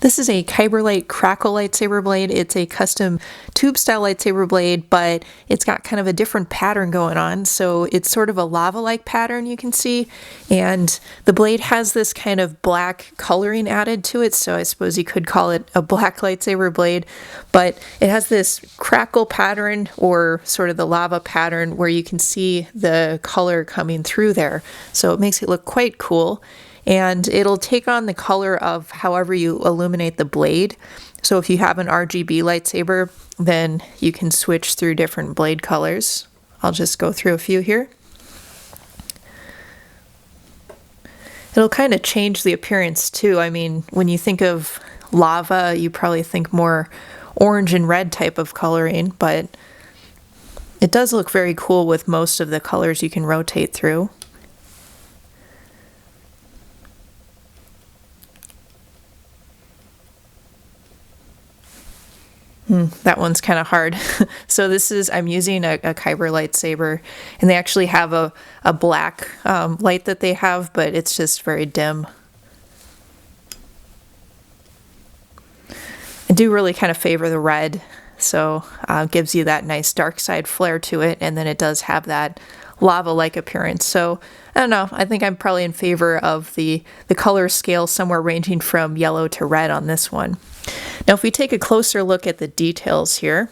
This is a Kyberlight Crackle lightsaber blade. It's a custom tube style lightsaber blade, but it's got kind of a different pattern going on. So it's sort of a lava-like pattern, you can see, and the blade has this kind of black coloring added to it, so I suppose you could call it a black lightsaber blade, but it has this crackle pattern, or sort of the lava pattern, where you can see the color coming through there. So it makes it look quite cool. And it'll take on the color of however you illuminate the blade. So if you have an RGB lightsaber, then you can switch through different blade colors. I'll just go through a few here. It'll kind of change the appearance too. I mean, when you think of lava, you probably think more orange and red type of coloring, but it does look very cool with most of the colors you can rotate through. That one's kind of hard. So I'm using a Kyberlight saber, and they actually have a black light that they have, but it's just very dim. I do really kind of favor the red, so it gives you that nice dark side flare to it, and then it does have that lava-like appearance. So I don't know, I think I'm probably in favor of the color scale somewhere ranging from yellow to red on this one. Now if we take a closer look at the details here,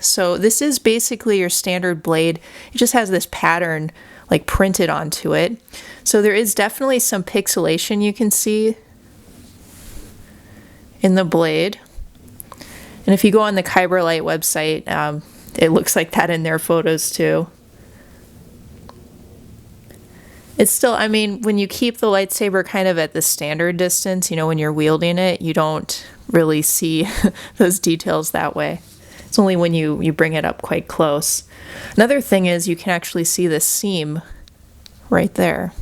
so this is basically your standard blade. It just has this pattern like printed onto it. So there is definitely some pixelation you can see in the blade. And if you go on the Kyberlight website, it looks like that in their photos too. It's still, I mean, when you keep the lightsaber kind of at the standard distance, you know, when you're wielding it, you don't really see those details that way. It's only when you bring it up quite close. Another thing is you can actually see the seam right there.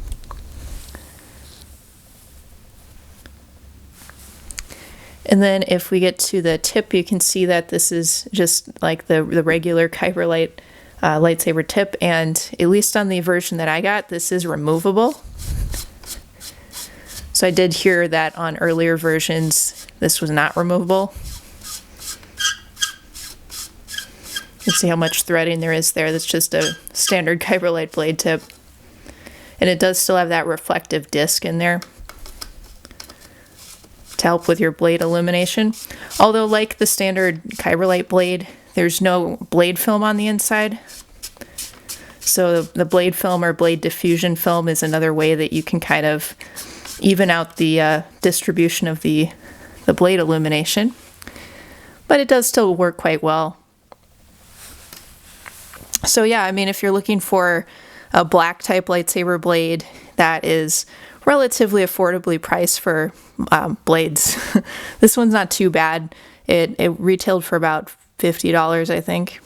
And then if we get to the tip, you can see that this is just like the regular Kyberlight lightsaber tip, and at least on the version that I got, this is removable. So I did hear that on earlier versions this was not removable. You can see how much threading there is there. That's just a standard Kyberlight blade tip, and it does still have that reflective disc in there to help with your blade illumination. Although, like the standard Kyberlight blade, there's no blade film on the inside. So the blade film or blade diffusion film is another way that you can kind of even out the distribution of the blade illumination. But it does still work quite well. So yeah, I mean, if you're looking for a black type lightsaber blade that is relatively affordably priced for blades, this one's not too bad. It retailed for about $50, I think.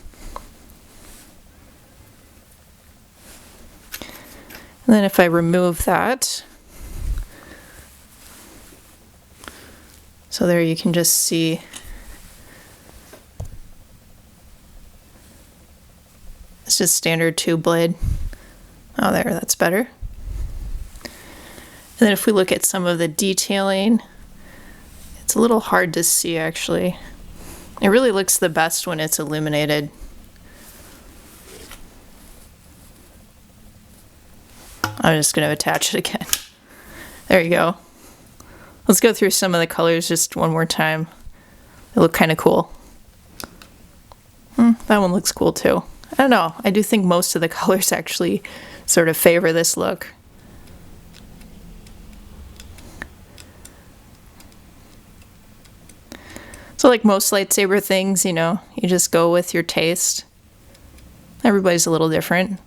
And then if I remove that, so there you can just see it's just standard tube blade. Oh, there, that's better. And then if we look at some of the detailing, it's a little hard to see actually. It really looks the best when it's illuminated. I'm just going to attach it again. There you go. Let's go through some of the colors just one more time. They look kind of cool. That one looks cool too. I don't know. I do think most of the colors actually sort of favor this look. So like most lightsaber things, you know, you just go with your taste. Everybody's a little different.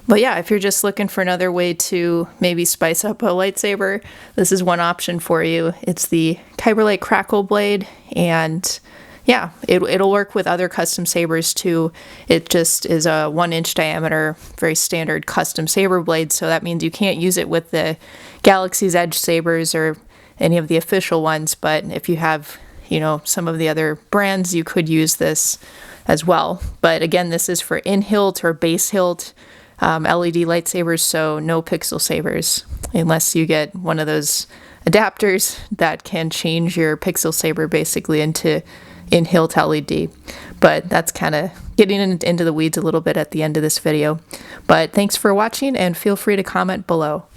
But yeah, if you're just looking for another way to maybe spice up a lightsaber, this is one option for you. It's the Kyberlight Crackle blade, and yeah, it'll work with other custom sabers too. It just is a 1-inch diameter, very standard custom saber blade, so that means you can't use it with the Galaxy's Edge sabers or any of the official ones, but if you have, you know, some of the other brands, you could use this as well. But again, this is for in-hilt or base hilt LED lightsabers, so no pixel sabers, unless you get one of those adapters that can change your pixel saber basically into in-hilt LED. But that's kind of getting into the weeds a little bit at the end of this video. But thanks for watching, and feel free to comment below.